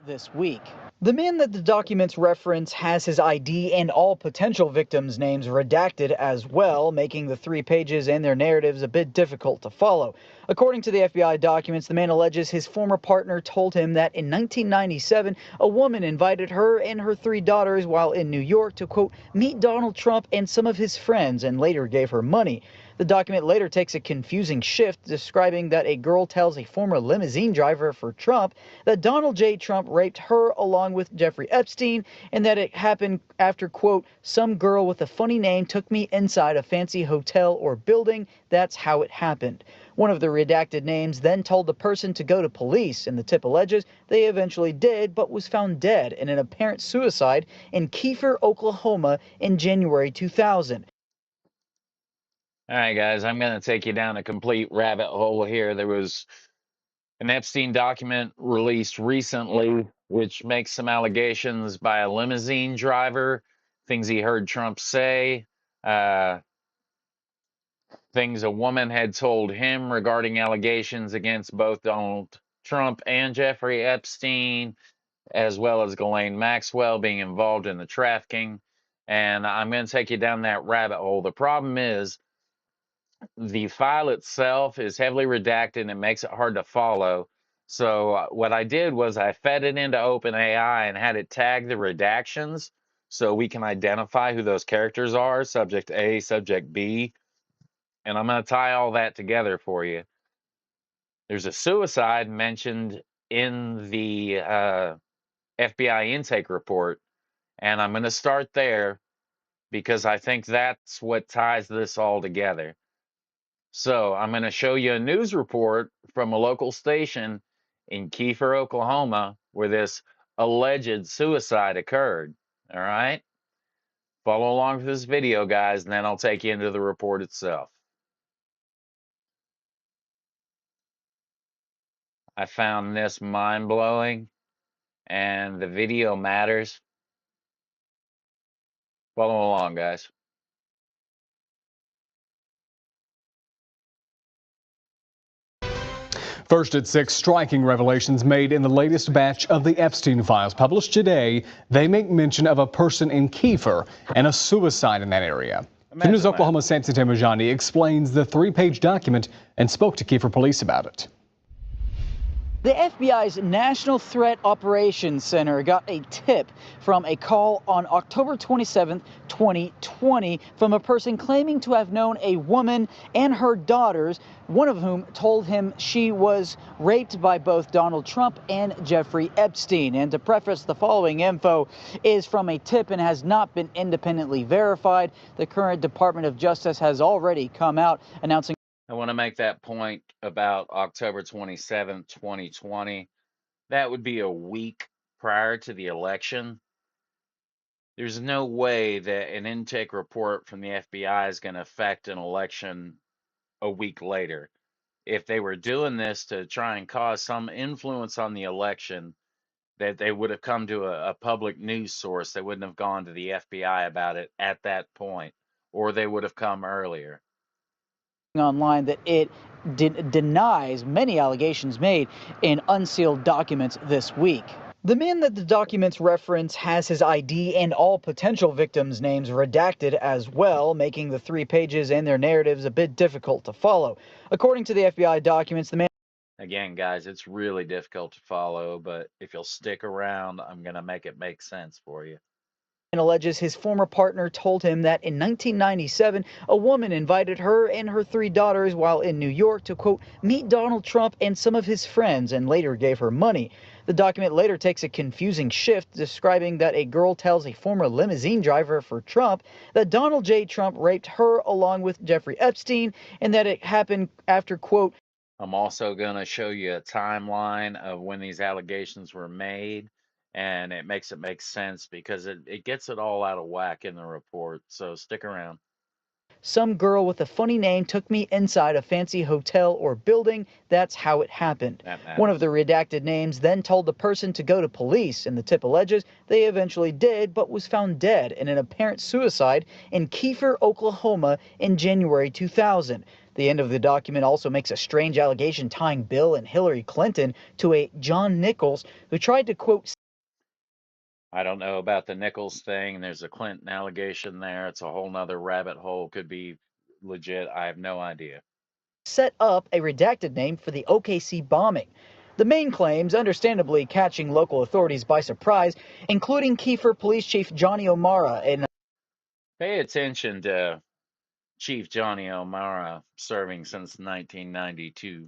this week. The man that the documents reference has his ID and all potential victims' names redacted as well, making the 3 pages and their narratives a bit difficult to follow. According to the FBI documents, the man alleges his former partner told him that in 1997, a woman invited her and her 3 daughters while in New York to, quote, meet Donald Trump and some of his friends, and later gave her money. The document later takes a confusing shift, describing that a girl tells a former limousine driver for Trump that Donald J. Trump raped her along with Jeffrey Epstein, and that it happened after, quote, some girl with a funny name took me inside a fancy hotel or building. That's how it happened. One of the redacted names then told the person to go to police, and the tip alleges they eventually did, but was found dead in an apparent suicide in Kiefer, Oklahoma in January 2000. All right, guys, I'm going to take you down a complete rabbit hole here. There was an Epstein document released recently, which makes some allegations by a limousine driver, things he heard Trump say, things a woman had told him regarding allegations against both Donald Trump and Jeffrey Epstein, as well as Ghislaine Maxwell being involved in the trafficking. And I'm going to take you down that rabbit hole. The problem is, the file itself is heavily redacted and it makes it hard to follow. So what I did was I fed it into OpenAI and had it tag the redactions so we can identify who those characters are, subject A, subject B. And I'm going to tie all that together for you. There's a suicide mentioned in the FBI intake report, and I'm going to start there because I think that's what ties this all together. So I'm going to show you a news report from a local station in Kiefer, Oklahoma, where this alleged suicide occurred. All right? Follow along with this video, guys, and then I'll take you into the report itself. I found this mind-blowing, and the video matters. Follow along, guys. First at 6, striking revelations made in the latest batch of the Epstein files. Published today, they make mention of a person in Kiefer and a suicide in that area. News Oklahoma's Samson Temujani explains the 3-page document and spoke to Kiefer police about it. The FBI's National Threat Operations Center got a tip from a call on October 27, 2020, from a person claiming to have known a woman and her daughters, one of whom told him she was raped by both Donald Trump and Jeffrey Epstein. And to preface, the following info is from a tip and has not been independently verified. The current Department of Justice has already come out announcing. I want to make that point about October 27, 2020. That would be a week prior to the election. There's no way that an intake report from the FBI is going to affect an election a week later. If they were doing this to try and cause some influence on the election, that they would have come to a public news source. They wouldn't have gone to the FBI about it at that point, or they would have come earlier. Online that it denies many allegations made in unsealed documents this week. The man that the documents reference has his ID and all potential victims' names redacted as well, making the 3 pages and their narratives a bit difficult to follow. According to the FBI documents, the man... Again, guys, it's really difficult to follow, but if you'll stick around, I'm going to make it make sense for you. And alleges his former partner told him that in 1997, a woman invited her and her 3 daughters while in New York to, quote, meet Donald Trump and some of his friends, and later gave her money. The document later takes a confusing shift, describing that a girl tells a former limousine driver for Trump that Donald J. Trump raped her along with Jeffrey Epstein, and that it happened after, quote. I'm also going to show you a timeline of when these allegations were made. And it makes it make sense because it gets it all out of whack in the report. So stick around. Some girl with a funny name took me inside a fancy hotel or building. That's how it happened. One of the redacted names then told the person to go to police, and the tip alleges they eventually did, but was found dead in an apparent suicide in Kiefer, Oklahoma in January 2000. The end of the document also makes a strange allegation tying Bill and Hillary Clinton to a John Nichols, who tried to, quote, I don't know about the Nichols thing. There's a Clinton allegation there. It's a whole nother rabbit hole. Could be legit. I have no idea. Set up a redacted name for the OKC bombing. The main claims, understandably catching local authorities by surprise, including Kiefer Police Chief Johnny O'Mara, an Pay attention to Chief Johnny O'Mara, serving since 1992.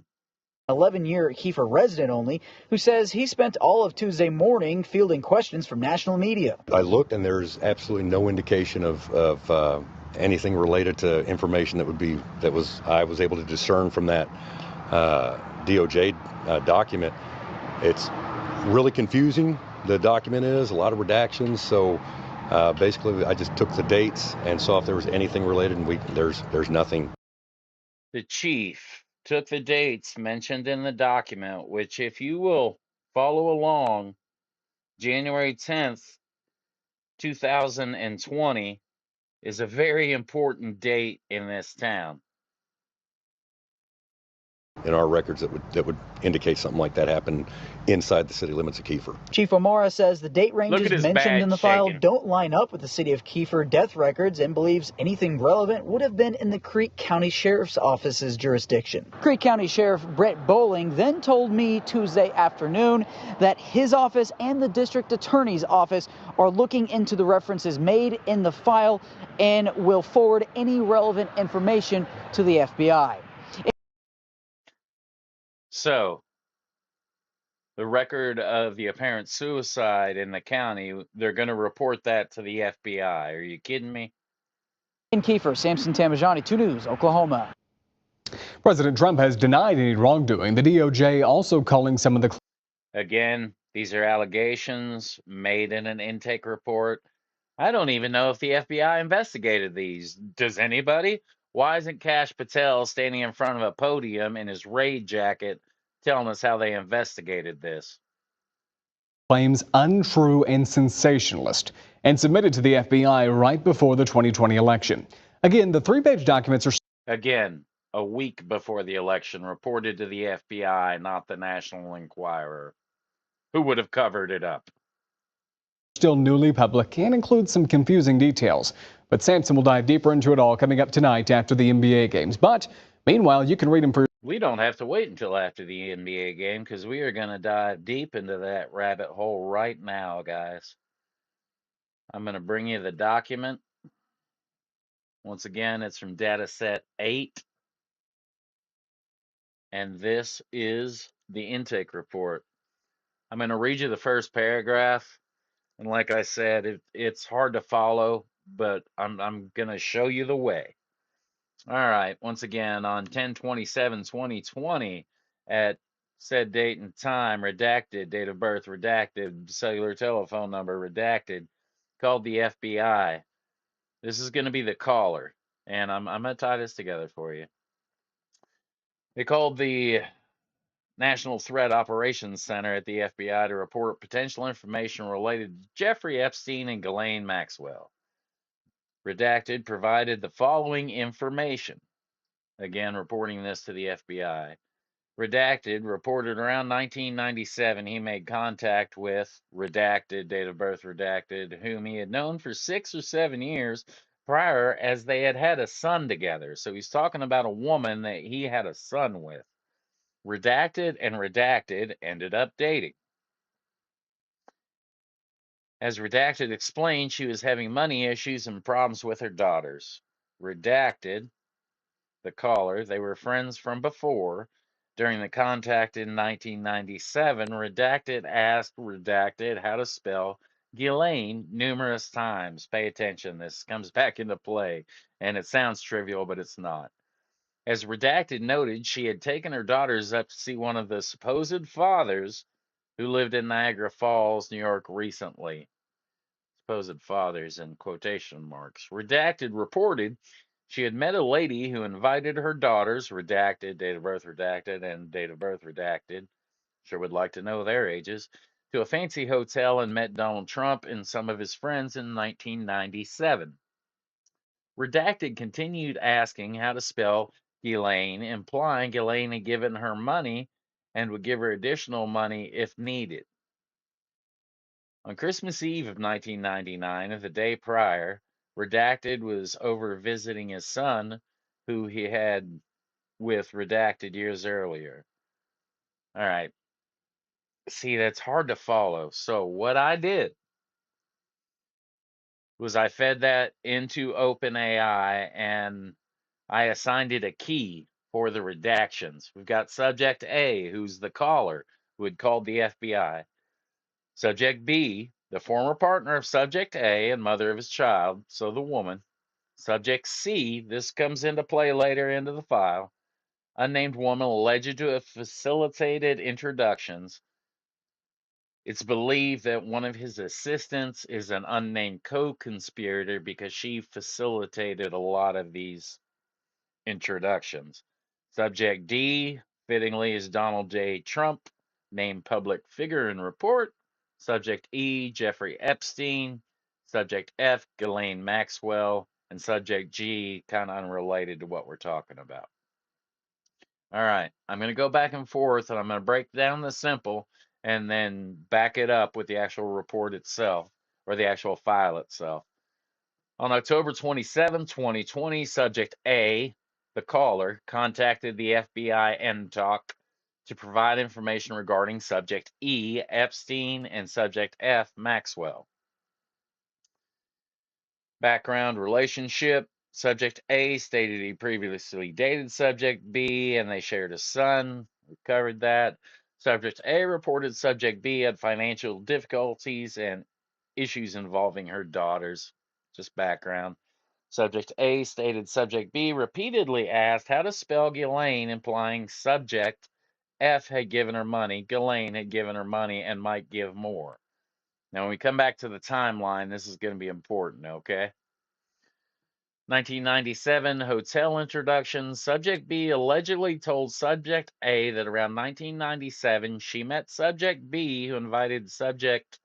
11-year Kiefer resident only, who says he spent all of Tuesday morning fielding questions from national media. I looked, and there's absolutely no indication of anything related to information I was able to discern from that DOJ document. It's really confusing. The document is a lot of redactions. So basically, I just took the dates and saw if there was anything related, and there's nothing. The chief took the dates mentioned in the document, which, if you will follow along, January 10th, 2020 is a very important date in this town. In our records that would indicate something like that happened inside the city limits of Kiefer. Chief O'Mara says the date Look ranges at his mentioned in the badge file shaking. don't line up with the city of Kiefer death records and believes anything relevant would have been in the Creek County Sheriff's Office's jurisdiction. Creek County Sheriff Brett Bowling then told me Tuesday afternoon that his office and the district attorney's office are looking into the references made in the file and will forward any relevant information to the FBI. So, the record of the apparent suicide in the county, they're going to report that to the FBI. Are you kidding me? In Kiefer, Samson Tamajani, 2 News, Oklahoma. President Trump has denied any wrongdoing. The DOJ also calling some of the Again, these are allegations made in an intake report. I don't even know if the FBI investigated these. Does anybody? Why isn't Kash Patel standing in front of a podium in his raid jacket telling us how they investigated this? claims untrue and sensationalist and submitted to the FBI right before the 2020 election. Again, the 3-page documents are Again, a week before the election, reported to the FBI, not the National Enquirer, who would have covered it up. still newly public and include some confusing details. But Samson will dive deeper into it all coming up tonight after the NBA games. But meanwhile, you can read them for We don't have to wait until after the NBA game because we are going to dive deep into that rabbit hole right now, guys. I'm going to bring you the document. Once again, it's from data set 8. And this is the intake report. I'm going to read you the first paragraph. And like I said, it's hard to follow, but I'm going to show you the way. All right. Once again, on 10/27/2020, at said date and time, redacted, date of birth, redacted, cellular telephone number, redacted, called the FBI. This is going to be the caller, and I'm going to tie this together for you. They called the National Threat Operations Center at the FBI to report potential information related to Jeffrey Epstein and Ghislaine Maxwell. Redacted provided the following information. Again, reporting this to the FBI. Redacted reported around 1997 he made contact with redacted, date of birth redacted, whom he had known for 6 or 7 years prior as they had had a son together. So he's talking about a woman that he had a son with. Redacted and redacted ended up dating. As redacted explained, she was having money issues and problems with her daughters. Redacted, the caller, they were friends from before. During the contact in 1997, Redacted asked Redacted how to spell Ghislaine numerous times. Pay attention, this comes back into play, and it sounds trivial, but it's not. As Redacted noted, she had taken her daughters up to see one of the supposed fathers who lived in Niagara Falls, New York recently. Supposed fathers in quotation marks. Redacted reported she had met a lady who invited her daughters, redacted, date of birth redacted, and date of birth redacted, sure would like to know their ages, to a fancy hotel and met Donald Trump and some of his friends in 1997. Redacted continued asking how to spell Ghislaine, implying Ghislaine had given her money and would give her additional money if needed. On Christmas Eve of 1999, or the day prior, Redacted was over visiting his son, who he had with Redacted years earlier. All right. See, that's hard to follow. So, what I did was I fed that into OpenAI and I assigned it a key for the redactions. We've got subject A, who's the caller who had called the FBI. Subject B, the former partner of subject A and mother of his child, so the woman. Subject C, this comes into play later into the file. Unnamed woman alleged to have facilitated introductions. It's believed that one of his assistants is an unnamed co conspirator because she facilitated a lot of these introductions. Subject D, fittingly, is Donald J. Trump, named public figure in report. Subject E, Jeffrey Epstein. Subject F, Ghislaine Maxwell. And subject G, kind of unrelated to what we're talking about. All right, I'm going to go back and forth and I'm going to break down the simple and then back it up with the actual report itself or the actual file itself. On October 27, 2020, subject A, the caller, contacted the FBI NTOC to provide information regarding subject E, Epstein, and subject F, Maxwell. Background relationship. Subject A stated he previously dated subject B and they shared a son. We covered that. Subject A reported subject B had financial difficulties and issues involving her daughters. Just background. Subject A stated subject B repeatedly asked how to spell Ghislaine, implying subject F had given her money, Ghislaine had given her money, and might give more. Now, when we come back to the timeline, this is going to be important, okay? 1997 hotel introduction. Subject B allegedly told Subject A that around 1997 she met Subject B, who invited Subject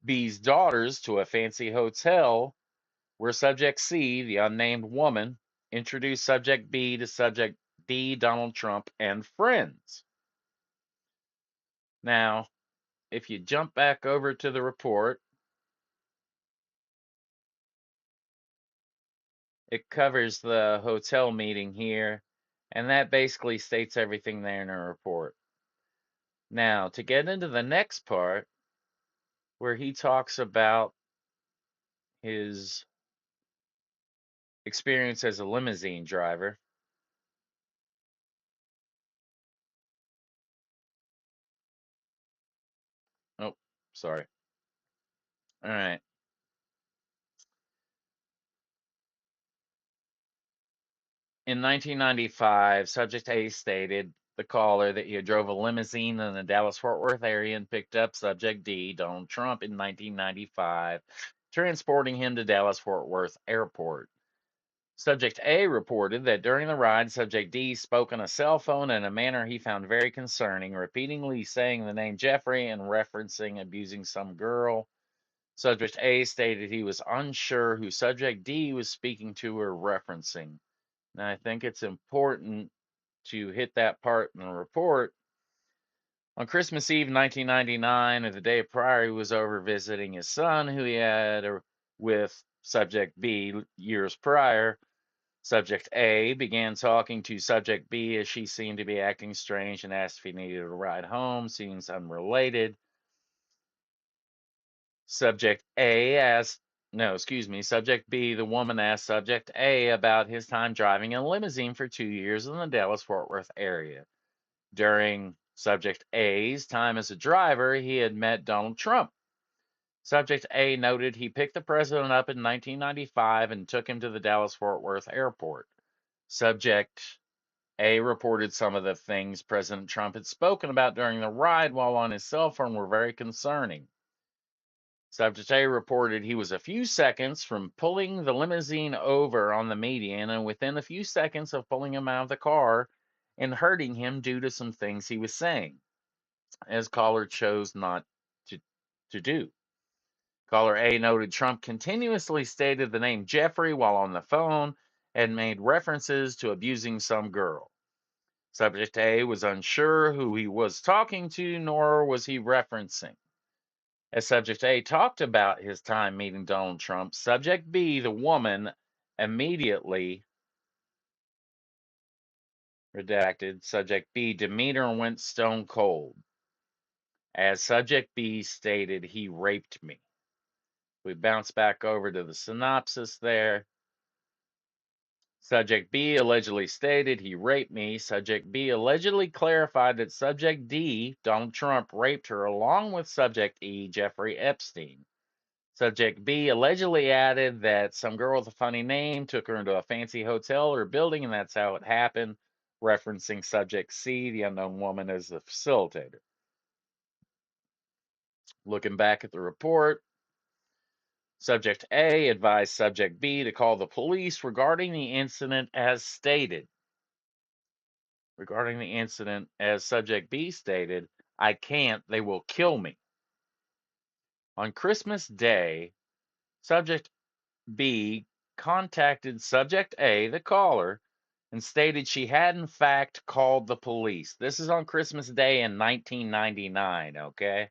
B's daughters to a fancy hotel where Subject C, the unnamed woman, introduced Subject B to Subject D, Donald Trump, and friends. Now, if you jump back over to the report, it covers the hotel meeting here, and that basically states everything there in the report. Now, to get into the next part, where he talks about his experience as a limousine driver. Oh, sorry. All right. In 1995, Subject A stated the caller that he drove a limousine in the Dallas-Fort Worth area and picked up Subject D, Donald Trump, in 1995, transporting him to Dallas-Fort Worth Airport. Subject A reported that during the ride, Subject D spoke on a cell phone in a manner he found very concerning, repeatedly saying the name Jeffrey and referencing abusing some girl. Subject A stated he was unsure who Subject D was speaking to or referencing. Now, I think it's important to hit that part in the report. On Christmas Eve 1999, or the day prior, he was over visiting his son, who he had with Subject B years prior. Subject A began talking to Subject B as she seemed to be acting strange and asked if he needed a ride home. Seems unrelated. Subject A asked, no, excuse me, Subject B, the woman asked Subject A about his time driving a limousine for 2 years in the Dallas-Fort Worth area. During Subject A's time as a driver, he had met Donald Trump. Subject A noted he picked the president up in 1995 and took him to the Dallas-Fort Worth airport. Subject A reported some of the things President Trump had spoken about during the ride while on his cell phone were very concerning. Subject A reported he was a few seconds from pulling the limousine over on the median and within a few seconds of pulling him out of the car and hurting him due to some things he was saying, as caller chose not to do. Caller A noted Trump continuously stated the name Jeffrey while on the phone and made references to abusing some girl. Subject A was unsure who he was talking to, nor was he referencing. As subject A talked about his time meeting Donald Trump, subject B, the woman, immediately redacted. Subject B, demeanor went stone cold. As subject B stated, he raped me. We bounce back over to the synopsis there. Subject B allegedly stated he raped me. Subject B allegedly clarified that Subject D, Donald Trump, raped her along with Subject E, Jeffrey Epstein. Subject B allegedly added that some girl with a funny name took her into a fancy hotel or building, and that's how it happened, referencing Subject C, the unknown woman, as the facilitator. Looking back at the report, Subject A advised Subject B to call the police regarding the incident as stated. Regarding the incident, as Subject B stated, I can't, they will kill me. On Christmas Day, Subject B contacted Subject A, the caller, and stated she had in fact called the police. This is on Christmas Day in 1999, okay?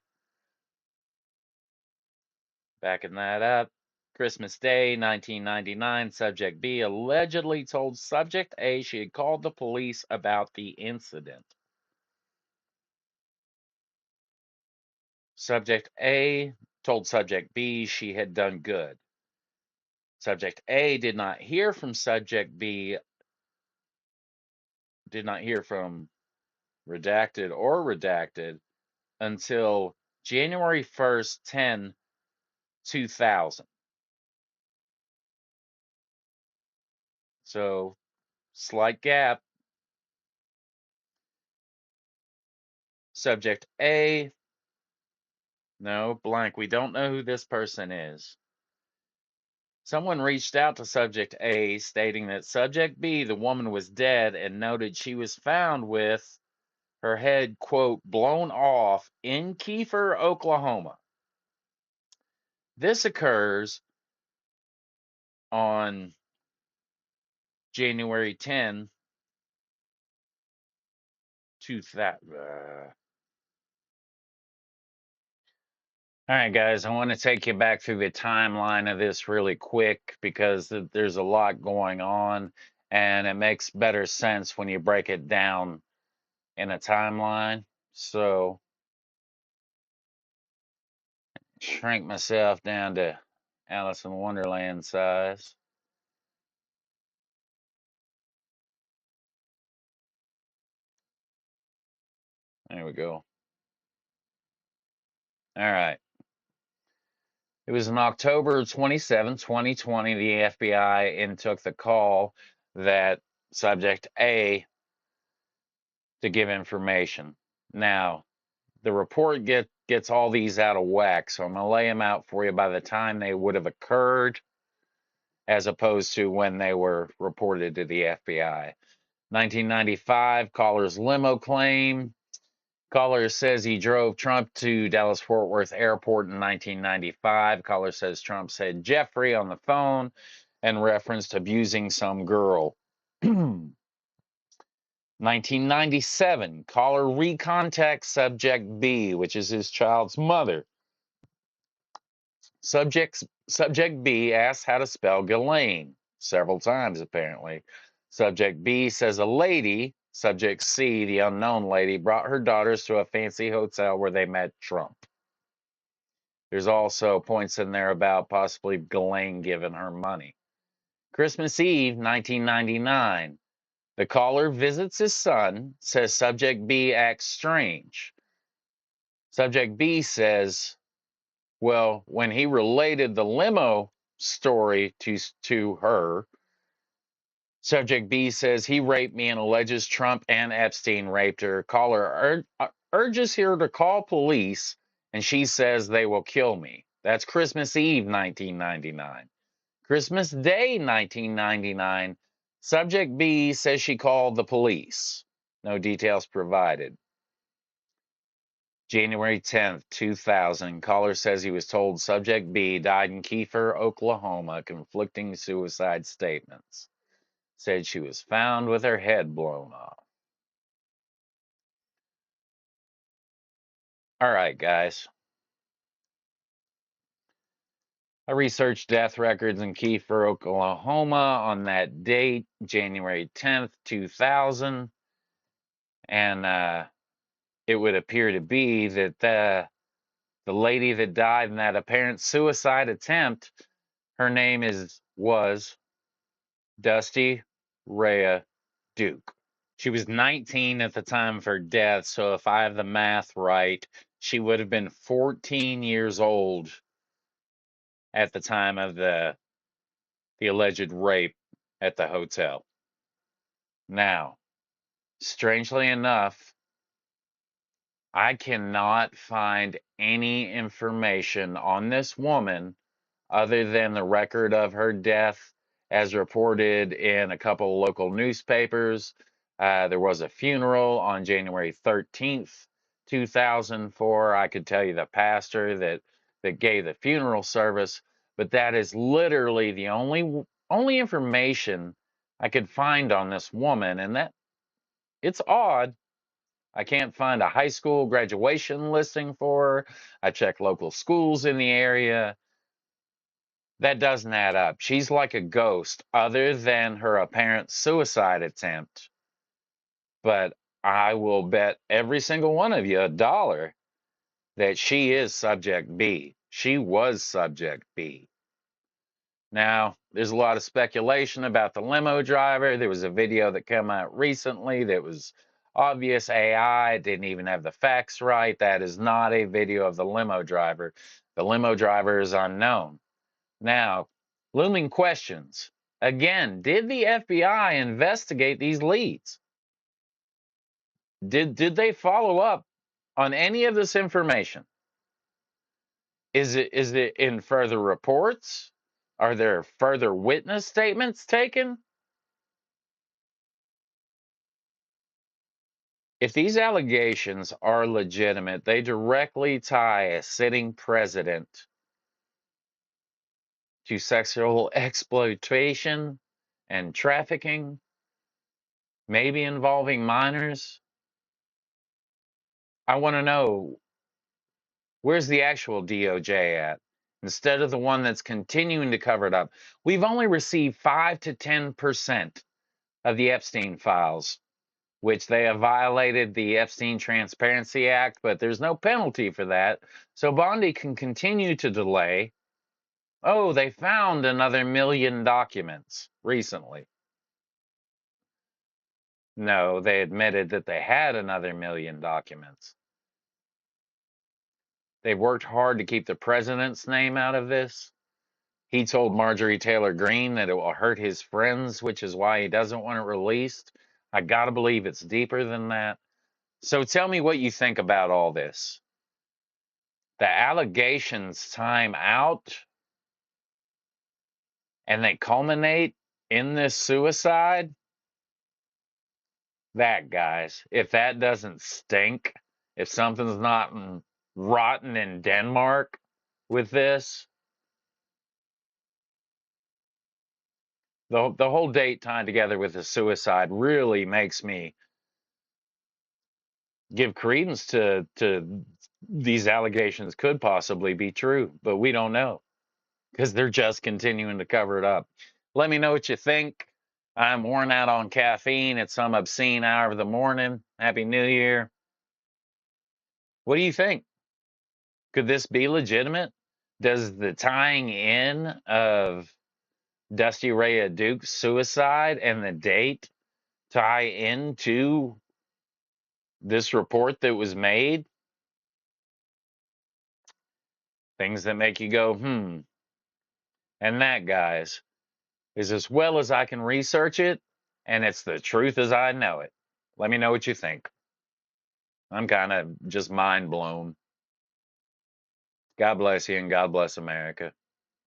Backing that up. Christmas Day, 1999, Subject B allegedly told Subject A she had called the police about the incident. Subject A told Subject B she had done good. Subject A did not hear from Subject B, did not hear from redacted until January 1st, 2000. So, slight gap. Subject A, no, blank. We don't know who this person is. Someone reached out to Subject A stating that Subject B, the woman, was dead and noted she was found with her head, quote, blown off in Kiefer, Oklahoma. This occurs on January 2000. All right, guys, I want to take you back through the timeline of this really quick because there's a lot going on and it makes better sense when you break it down in a timeline. So, shrink myself down to Alice in Wonderland size. There we go. All right. It was on October 27, 2020, the FBI took the call that Subject A to give information. Now, the report gets all these out of whack, so I'm going to lay them out for you by the time they would have occurred as opposed to when they were reported to the FBI. 1995, caller's limo claim. Caller says he drove Trump to Dallas Fort Worth Airport in 1995. Caller says Trump said Jeffrey on the phone and referenced abusing some girl. 1997, caller recontacts Subject B, which is his child's mother. Subject B asks how to spell Ghislaine several times, apparently. Subject B says a lady, Subject C, the unknown lady, brought her daughters to a fancy hotel where they met Trump. There's also points in there about possibly Ghislaine giving her money. Christmas Eve, 1999. The caller visits his son, says Subject B acts strange. Subject B says, well, when he related the limo story to her, Subject B says he raped me and alleges Trump and Epstein raped her. Caller urges her to call police, and she says they will kill me. That's Christmas Eve, 1999. Christmas Day, 1999. Subject B says she called the police. No details provided. January 10th, 2000. Caller says he was told Subject B died in Kiefer, Oklahoma. Conflicting suicide statements. Said she was found with her head blown off. All right, guys. I researched death records in Kiefer, Oklahoma on that date, January 10th, 2000, and it would appear to be that the lady that died in that apparent suicide attempt, her name was Dusti Rhea Duke. She was 19 at the time of her death, so if I have the math right, she would have been 14 years old at the time of the alleged rape at the hotel. Now, strangely enough, I cannot find any information on this woman other than the record of her death as reported in a couple of local newspapers. There was a funeral on January 13th, 2004. I could tell you the pastor that gave the funeral service, but that is literally the only information I could find on this woman, and that it's odd. I can't find a high school graduation listing for her. I checked local schools in the area. That doesn't add up. She's like a ghost, other than her apparent suicide attempt. But I will bet every single one of you $1 that she is subject B. She was subject B. Now, there's a lot of speculation about the limo driver. There was a video that came out recently that was obvious AI. It didn't even have the facts right. That is not a video of the limo driver. The limo driver is unknown. Now, looming questions. Again, did the FBI investigate these leads? Did they follow up on any of this information? Is it in further reports? Are there further witness statements taken? If these allegations are legitimate, they directly tie a sitting president to sexual exploitation and trafficking, maybe involving minors. I want to know, where's the actual DOJ at? Instead of the one that's continuing to cover it up. We've only received 5 to 10% of the Epstein files, which they have violated the Epstein Transparency Act, but there's no penalty for that. So Bondi can continue to delay. Oh, they found another million documents recently. No, they admitted that they had another million documents. They've worked hard to keep the president's name out of this. He told Marjorie Taylor Greene that it will hurt his friends, which is why he doesn't want it released. I gotta believe it's deeper than that. So tell me what you think about all this. The allegations time out and they culminate in this suicide. That, guys, if that doesn't stink, if something's not rotten in Denmark with this, the whole date tied together with the suicide really makes me give credence to these allegations could possibly be true, but we don't know because they're just continuing to cover it up. Let me know what you think. I'm worn out on caffeine at some obscene hour of the morning. Happy New Year. What do you think? Could this be legitimate? Does the tying in of Dusti Rhea Duke's suicide and the date tie into this report that was made? Things that make you go, And that, guys, is as well as I can research it, and it's the truth as I know it. Let me know what you think. I'm kind of just mind blown. God bless you and God bless America.